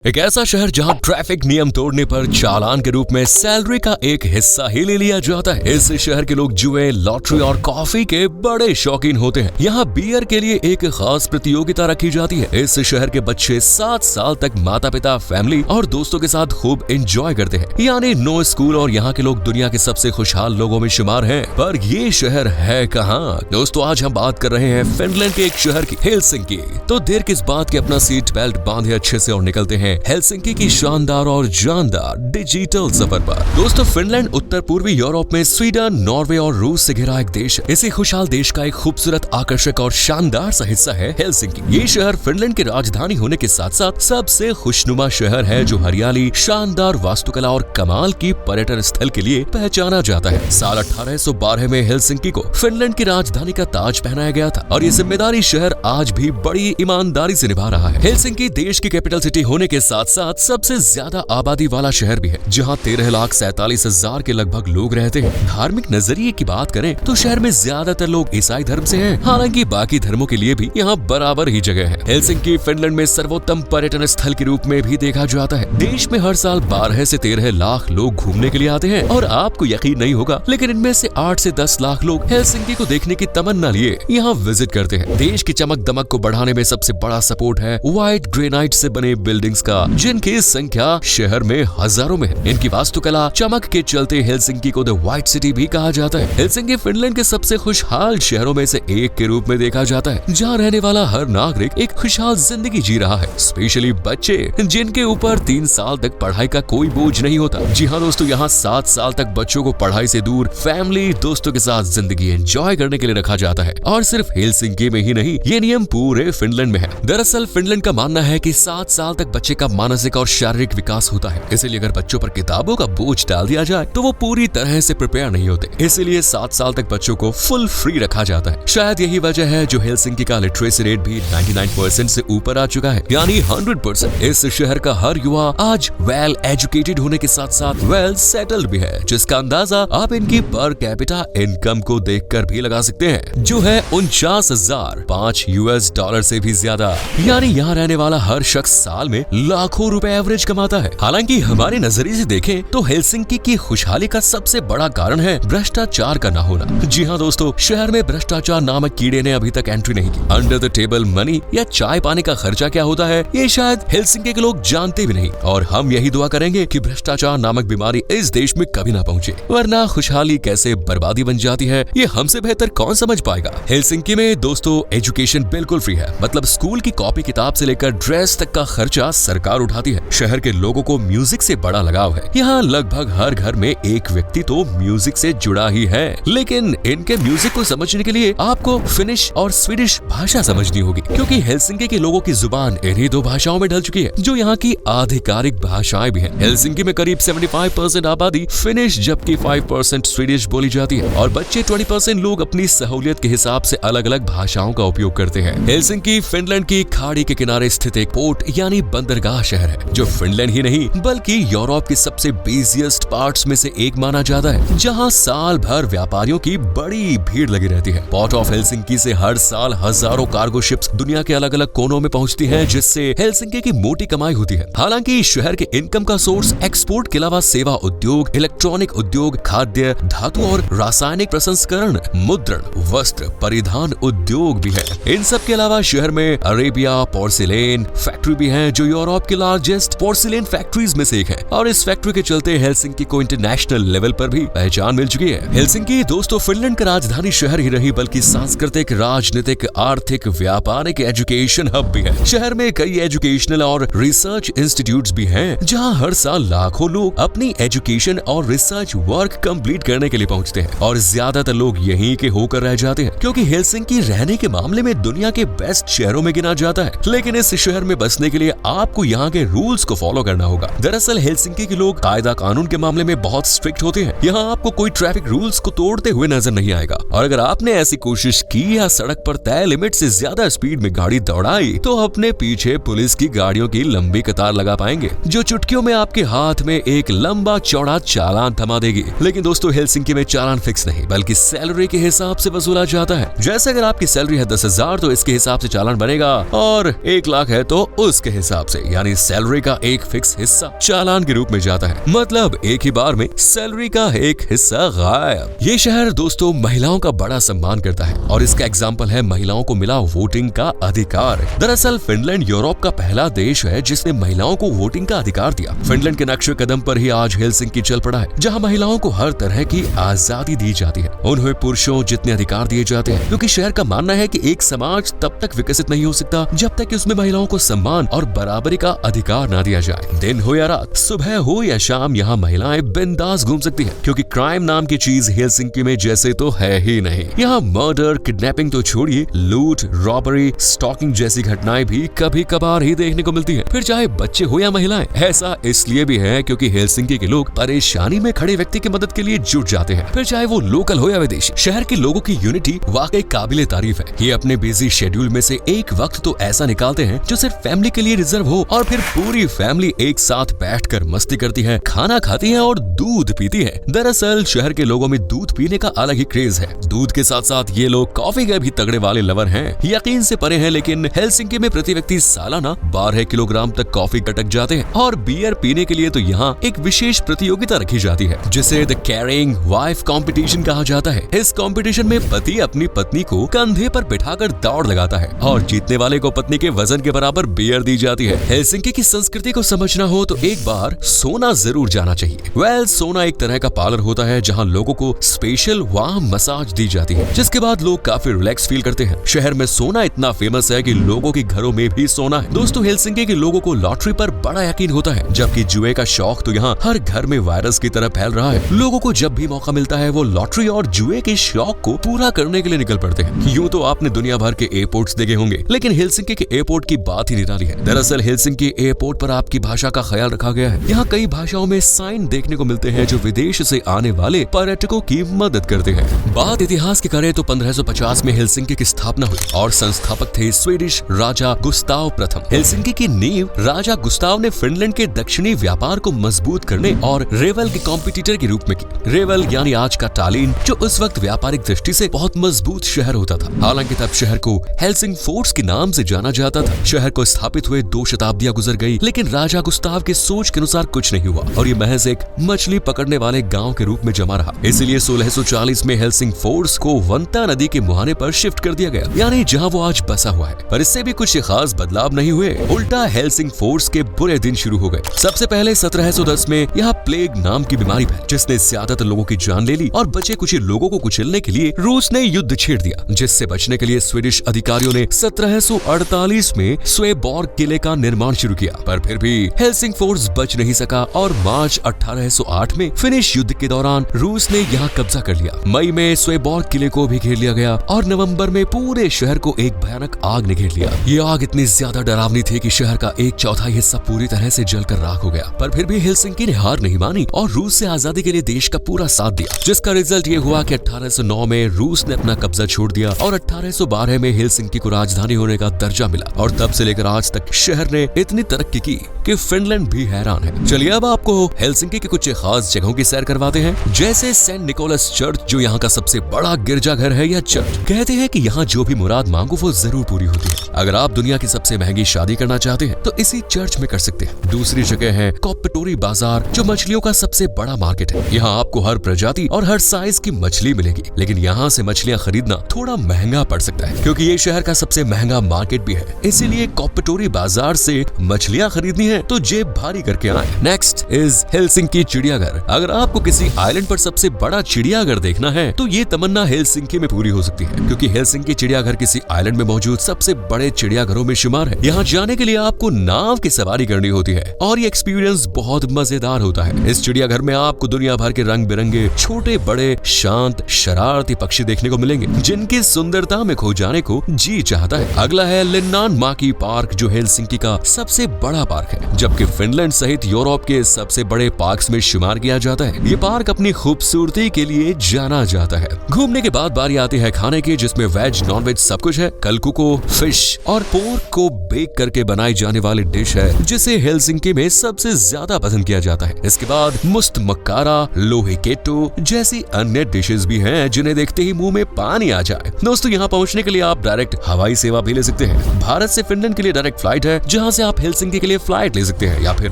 एक ऐसा शहर जहां ट्रैफिक नियम तोड़ने पर चालान के रूप में सैलरी का एक हिस्सा ही ले लिया जाता है। इस शहर के लोग जुए, लॉटरी और कॉफी के बड़े शौकीन होते हैं। यहाँ बियर के लिए एक खास प्रतियोगिता रखी जाती है। इस शहर के बच्चे 7 साल तक माता पिता, फैमिली और दोस्तों के साथ खूब एंजॉय करते हैं। यानी नो स्कूल और यहाँ के लोग दुनिया के सबसे खुशहाल लोगों में शुमार हैं। पर ये शहर है कहाँ? दोस्तों, आज हम बात कर रहे हैं फिनलैंड के एक शहर की, हेलसिंकी। तो देर किस बात की, अपना सीट बेल्ट बांधे अच्छे से और निकलते हैं हेलसिंकी की शानदार और जानदार डिजिटल सफर पर। दोस्तों, फिनलैंड उत्तर पूर्वी यूरोप में स्वीडन, नॉर्वे और रूस से घिरा एक देश है। इसी खुशहाल देश का एक खूबसूरत, आकर्षक और शानदार सा हिस्सा है हेलसिंकी। ये शहर फिनलैंड की राजधानी होने के साथ साथ सबसे खुशनुमा शहर है, जो हरियाली, शानदार वास्तुकला और कमाल की पर्यटन स्थल के लिए पहचाना जाता है। साल 1812 में हेलसिंकी को फिनलैंड की राजधानी का ताज पहनाया गया था और ये जिम्मेदारी शहर आज भी बड़ी ईमानदारी से निभा रहा है। हेलसिंकी देश की कैपिटल सिटी होने के साथ साथ सबसे ज्यादा आबादी वाला शहर भी है, जहां 13,47,000 के लगभग लोग रहते हैं। धार्मिक नजरिए की बात करें तो शहर में ज्यादातर लोग ईसाई धर्म से हैं, हालांकि बाकी धर्मों के लिए भी यहाँ बराबर ही जगह है। हेलसिंकी फिनलैंड में सर्वोत्तम पर्यटन स्थल के रूप में भी देखा जाता है। देश में हर साल 12 से 13 लाख लोग घूमने के लिए आते हैं और आपको यकीन नहीं होगा, लेकिन इनमें से 8 से 10 लाख लोग हेलसिंकी को देखने की तमन्ना लिए यहाँ विजिट करते हैं। देश की चमक दमक को बढ़ाने में सबसे बड़ा सपोर्ट है व्हाइट ग्रेनाइट से बने बिल्डिंग्स का, जिनकी संख्या शहर में हजारों में है। इनकी वास्तुकला चमक के चलते हेलसिंकी को द व्हाइट सिटी भी कहा जाता है। हेलसिंकी फिनलैंड के सबसे खुशहाल शहरों में से एक के रूप में देखा जाता है, जहां रहने वाला हर नागरिक एक खुशहाल जिंदगी जी रहा है, स्पेशली बच्चे, जिनके ऊपर 3 साल तक पढ़ाई का कोई बोझ नहीं होता। जी हाँ दोस्तों, यहाँ 7 साल तक बच्चों को पढ़ाई से दूर फैमिली, दोस्तों के साथ जिंदगी एंजॉय करने के लिए रखा जाता है। और सिर्फ हेलसिंकी में ही नहीं, ये नियम पूरे फिनलैंड में है। दरअसल फिनलैंड का मानना है कि 7 साल तक बच्चे का मानसिक और शारीरिक विकास होता है, इसलिए अगर बच्चों पर किताबों का बोझ डाल दिया जाए तो वो पूरी तरह से प्रिपेयर नहीं होते। इसीलिए 7 साल तक बच्चों को फुल फ्री रखा जाता है। शायद यही वजह है जो हेलसिंकी का लिटरेसी रेट भी 99% से ऊपर आ चुका है, यानी 100%। इस शहर का हर युवा आज वेल एजुकेटेड होने के साथ साथ वेल सेटल्ड भी है, जिसका अंदाजा आप इनकी पर कैपिटा इनकम को देखकर भी लगा सकते हैं, जो है 49,005 US डॉलर से भी ज्यादा। यानी यहाँ रहने वाला हर शख्स साल में लाखों रुपए एवरेज कमाता है। हालांकि हमारे नजरिए से देखें तो हेलसिंकी की खुशहाली का सबसे बड़ा कारण है भ्रष्टाचार का ना होना। जी हाँ दोस्तों, शहर में भ्रष्टाचार नामक कीड़े ने अभी तक एंट्री नहीं की। अंडर द टेबल मनी या चाय पानी का खर्चा क्या होता है, ये शायद हेलसिंकी के लोग जानते भी नहीं, और हम यही दुआ करेंगे कि भ्रष्टाचार नामक बीमारी इस देश में कभी ना पहुंचे, वरना खुशहाली कैसे बर्बादी बन जाती है ये हमसे बेहतर कौन समझ पाएगा। हेलसिंकी में दोस्तों एजुकेशन बिल्कुल फ्री है, मतलब स्कूल की कॉपी किताब से लेकर ड्रेस तक का खर्चा सरकार उठाती है। शहर के लोगों को म्यूजिक से बड़ा लगाव है। यहाँ लगभग हर घर में एक व्यक्ति तो म्यूजिक से जुड़ा ही है, लेकिन इनके म्यूजिक को समझने के लिए आपको फिनिश और स्वीडिश भाषा समझनी होगी, क्योंकि हेलसिंकी के लोगों की जुबान इन्हीं 2 भाषाओं में ढल चुकी है, जो यहाँ की आधिकारिक भाषाएं भी हैं। हेलसिंकी में करीब 75% आबादी फिनिश जबकि 5% स्वीडिश बोली जाती है, और बच्चे 20% लोग अपनी सहूलियत के हिसाब से अलग अलग भाषाओं का उपयोग करते हैं। हेलसिंकी फिनलैंड की खाड़ी के किनारे स्थित एक पोर्ट यानी बंदरगाह शहर है, जो फिनलैंड ही नहीं बल्कि यूरोप के सबसे बिजिएस्ट पार्ट्स में से एक माना जाता है, जहां साल भर व्यापारियों की बड़ी भीड़ लगी रहती है। पोर्ट ऑफ हेलसिंकी से हर साल हजारों कार्गो शिप्स दुनिया के अलग अलग कोनों में पहुंचती हैं, जिससे हेलसिंकी की मोटी कमाई होती है। हालांकि शहर के इनकम का सोर्स एक्सपोर्ट के अलावा सेवा उद्योग, इलेक्ट्रॉनिक उद्योग, खाद्य, धातु और रासायनिक प्रसंस्करण, मुद्रण, वस्त्र, परिधान उद्योग भी है। इन सब के अलावा शहर में अरेबिया पोर्सिलेन फैक्ट्री भी है, जो यूरोप की लार्जेस्ट पोर्सिलेन फैक्ट्रीज में से एक है, और इस फैक्ट्री के चलते हेलसिंकी को इंटरनेशनल लेवल पर भी पहचान मिल चुकी है। हेलसिंकी दोस्तों फिनलैंड का राजधानी शहर ही रही, बल्कि सांस्कृतिक, राजनीतिक, आर्थिक, व्यापारिक, एजुकेशन हब भी है। शहर में कई एजुकेशनल और रिसर्च इंस्टीट्यूट्स भी हैं, जहां हर साल लाखों लोग अपनी एजुकेशन और रिसर्च वर्क कंप्लीट करने के लिए पहुंचते हैं, और ज्यादातर लोग यहीं के होकर रह जाते हैं, क्योंकि हेलसिंकी रहने के मामले में दुनिया के बेस्ट शहरों में गिना जाता है। लेकिन इस शहर में बसने के लिए आपको यहाँ के रूल्स को फॉलो करना होगा। दरअसल हेलसिंकी के लोग कायदा कानून के मामले में बहुत स्ट्रिक्ट होते हैं। यहाँ आपको कोई ट्रैफिक रूल्स को तोड़ते हुए नजर नहीं आएगा, और अगर आपने ऐसी कोशिश की या सड़क पर तय लिमिट से ज्यादा स्पीड में गाड़ी दौड़ाई तो अपने पीछे पुलिस की गाड़ियों की लंबी कतार लगा पाएंगे, जो चुटकियों में आपके हाथ में एक लंबा चौड़ा चालान थमा देगी। लेकिन दोस्तों हेलसिंकी में चालान फिक्स नहीं बल्कि सैलरी के हिसाब से वसूला जाता है। जैसे अगर आपकी सैलरी है 10,000 तो इसके हिसाब से चालान बनेगा, और 1 लाख है तो उसके हिसाब से। यानी सैलरी का एक फिक्स हिस्सा चालान के रूप में जाता है। मतलब एक ही बार में सैलरी का एक हिस्सा गायब। ये शहर दोस्तों महिलाओं का बड़ा सम्मान करता है और इसका एग्जाम्पल है महिलाओं को मिला वोटिंग का अधिकार। दरअसल फिनलैंड यूरोप का पहला देश है जिसने महिलाओं को वोटिंग का अधिकार दिया। फिनलैंड के नक्शे कदम पर ही आज हेलसिंकी चल पड़ा है, जहाँ महिलाओं को हर तरह की आजादी दी जाती है। उन्हें पुरुषों जितने अधिकार दिए जाते हैं, क्योंकि शहर का मानना है कि एक समाज तब तक विकसित नहीं हो सकता जब तक कि उसमें महिलाओं को सम्मान और बराबरी का अधिकार ना दिया जाए। दिन हो या रात, सुबह हो या शाम, यहाँ महिलाएं बिंदास घूम सकती हैं, क्योंकि क्राइम नाम की चीज हेलसिंकी में जैसे तो है ही नहीं। यहाँ मर्डर, किडनैपिंग तो छोड़िए, लूट, रॉबरी, स्टॉकिंग जैसी घटनाएं भी कभी कभार ही देखने को मिलती हैं। फिर चाहे बच्चे हो या महिलाएं। ऐसा इसलिए भी है क्योंकि हेलसिंकी के लोग परेशानी में खड़े व्यक्ति की मदद के लिए जुट जाते हैं, फिर चाहे वो लोकल हो या विदेशी। शहर के लोगों की यूनिटी वाकई काबिले तारीफ है। ये अपने बिजी शेड्यूल में से एक वक्त तो ऐसा निकालते हैं जो सिर्फ फैमिली के लिए रिजर्व हो, और फिर पूरी फैमिली एक साथ बैठकर मस्ती करती है, खाना खाती है और दूध पीती है। दरअसल शहर के लोगों में दूध पीने का अलग ही क्रेज है। दूध के साथ साथ ये लोग कॉफी के भी तगड़े वाले लवर हैं। यकीन से परे हैं, लेकिन हेलसिंकी में प्रति व्यक्ति सालाना 12 किलोग्राम तक कॉफी गटक जाते हैं। और बियर पीने के लिए तो यहाँ एक विशेष प्रतियोगिता रखी जाती है जिसे द कैरिंग वाइफ कंपटीशन कहा जाता है। इस कंपटीशन में पति अपनी पत्नी को कंधे पर बिठाकर दौड़ लगाता है और जीतने वाले को पत्नी के वजन के बराबर बियर दी जाती है। हेलसिंकी की संस्कृति को समझना हो तो एक बार सोना जरूर जाना चाहिए। सोना एक तरह का पार्लर होता है जहाँ लोगों को स्पेशल वार्म मसाज दी जाती है, जिसके बाद लोग काफी रिलैक्स फील करते हैं। शहर में सोना इतना फेमस है कि लोगों के घरों में भी सोना है। दोस्तों हेलसिंकी के लोगों को लॉटरी पर बड़ा यकीन होता है, जबकि जुए का शौक तो यहाँ हर घर में वायरस की तरह फैल रहा है। लोगों को जब भी मौका मिलता है वो लॉटरी और जुए के शौक को पूरा करने के लिए निकल पड़ते हैं। यूं तो आपने दुनिया भर के एयरपोर्ट्स देखे होंगे, लेकिन हेलसिंकी के एयरपोर्ट की बात ही निराली है। दरअसल हेलसिंकी एयरपोर्ट पर आपकी भाषा का ख्याल रखा गया है। यहाँ कई भाषाओं में साइन देखने को मिलते हैं जो विदेश से आने वाले पर्यटकों की मदद करते हैं। बात इतिहास की करें तो 1550 में हेलसिंकी की स्थापना हुई और संस्थापक थे स्वीडिश राजा गुस्ताव प्रथम। हेलसिंकी की नींव राजा गुस्ताव ने फिनलैंड के दक्षिणी व्यापार को मजबूत करने और रेवल के कॉम्पिटिटर के रूप में की। रेवल यानी आज का टालिन, जो उस वक्त व्यापारिक दृष्टि से बहुत मजबूत शहर होता था। हालांकि तब शहर को हेलसिंगफोर्स के नाम से जाना जाता था। शहर को स्थापित हुए 2 शताब्दियां गुजर गई, लेकिन राजा गुस्ताव के सोच के अनुसार कुछ नहीं हुआ और ये महज एक मछली पकड़ने वाले गांव के रूप में जमा रहा। इसलिए 1640 में हेलसिंगफोर्स को वंता नदी के मुहाने पर शिफ्ट कर दिया गया, यानी जहां वो आज बसा हुआ है। पर इससे भी कुछ खास बदलाव नहीं हुए, उल्टा हेलसिंगफोर्स के बुरे दिन शुरू हो गए। सबसे पहले 1710 में यहाँ प्लेग नाम की बीमारी फैली, जिसने ज्यादातर लोगों की जान ले ली और बचे कुछ लोगों को कुचलने के लिए रूस ने युद्ध छेड़ दिया, जिससे बचने के लिए स्वीडिश अधिकारियों ने 1748 में स्वेबॉर्ग किले का निर्माण शुरू किया। पर फिर भी हेलसिंगफोर्स बच नहीं सका और मार्च 1808 में फिनिश युद्ध के दौरान रूस ने यहाँ कब्जा कर लिया। मई में स्वेबॉर्ग किले को भी घेर लिया गया और नवंबर में पूरे शहर को एक भयानक आग ने घेर लिया। ये आग इतनी ज्यादा डरावनी थी कि शहर का 1/4 हिस्सा पूरी तरह से जलकर राख हो गया। पर फिर भी हेलसिंकी ने हार नहीं मानी और रूस से आजादी के लिए देश का पूरा साथ दिया, जिसका रिजल्ट ये हुआ कि 1809 में रूस ने अपना कब्जा छोड़ दिया और 1812 में हेलसिंकी को राजधानी होने का दर्जा मिला। और तब से लेकर आज तक शहर ने इतनी तरक्की की कि फिनलैंड भी हैरान है। चलिए अब आपको हेलसिंकी के कुछ खास जगहों की सैर करवाते हैं, जैसे सेंट निकोलस चर्च, जो यहाँ का सबसे बड़ा गिरजाघर है या चर्च। कहते हैं कि यहाँ जो भी मुराद मांगो वो जरूर पूरी होती है। अगर आप दुनिया की सबसे महंगी शादी करना चाहते हैं तो इसी चर्च में कर सकते हैं। दूसरी जगह है कॉपटोरी बाजार, जो मछलियों का सबसे बड़ा मार्केट है। यहाँ आपको हर प्रजाति और हर साइज की मछली मिलेगी, लेकिन यहाँ से मछलियाँ खरीदना थोड़ा महंगा पड़ सकता है, क्योंकि ये शहर का सबसे महंगा मार्केट भी है। इसीलिए कॉपटोरी बाजार से मछलियाँ खरीदनी है तो जेब भारी करके आए। नेक्स्ट इज हेलसिंकी चिड़ियाघर। अगर आपको किसी आइलैंड पर सबसे बड़ा चिड़ियाघर देखना है तो ये तमन्ना हेलसिंकी में पूरी हो सकती है, क्योंकि हेलसिंकी चिड़ियाघर किसी आइलैंड में मौजूद सबसे बड़े चिड़ियाघरों में शुमार है। यहाँ जाने के लिए आपको नाव की सवारी करनी होती है और ये एक्सपीरियंस बहुत मजेदार होता है। इस चिड़ियाघर में आपको दुनिया भर के रंग बिरंगे छोटे बड़े शांत शरारती पक्षी देखने को मिलेंगे, जिनकी सुंदरता में खो जाने को जी चाहता है। अगला है लिन्नानमाकी पार्क, जो हेलसिंकी का सबसे बड़ा पार्क है, जबकि फिनलैंड सहित यूरोप के सबसे बड़े पार्क्स में शुमार किया जाता है। ये पार्क अपनी खूबसूरती के लिए जाना जाता है। घूमने के बाद बारी आती है खाने की, जिसमें वेज नॉन वेज सब कुछ है। कलकुको फिश और पोर्क को बेक करके बनाई जाने वाली डिश है, जिसे हेलसिंकी में सबसे ज्यादा पसंद किया जाता है। इसके बाद मुस्त मक्कारा, लोहे केटो जैसी अन्य डिशेस भी हैं, जिन्हें देखते ही मुंह में पानी आ जाए। दोस्तों यहाँ पहुँचने के लिए आप डायरेक्ट हवाई सेवा भी ले सकते हैं। भारत से फिनलैंड के लिए डायरेक्ट फ्लाइट है, जहाँ से आप हेलसिंकी के लिए फ्लाइट ले सकते हैं या फिर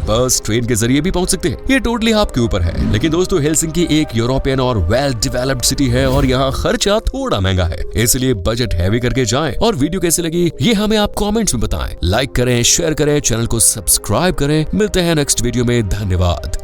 बस ट्रेन के जरिए भी पहुंच सकते हैं। ये टोटली आपके ऊपर है। लेकिन दोस्तों हेलसिंकी एक यूरोपियन और वेल डेवलप्ड सिटी है और यहाँ खर्चा थोड़ा महंगा है, इसलिए बजट हैवी करके जाएं। और वीडियो कैसी लगी ये हमें आप कमेंट्स में बताएं। लाइक करें, शेयर करें, चैनल को सब्सक्राइब करें। मिलते हैं नेक्स्ट वीडियो में। धन्यवाद।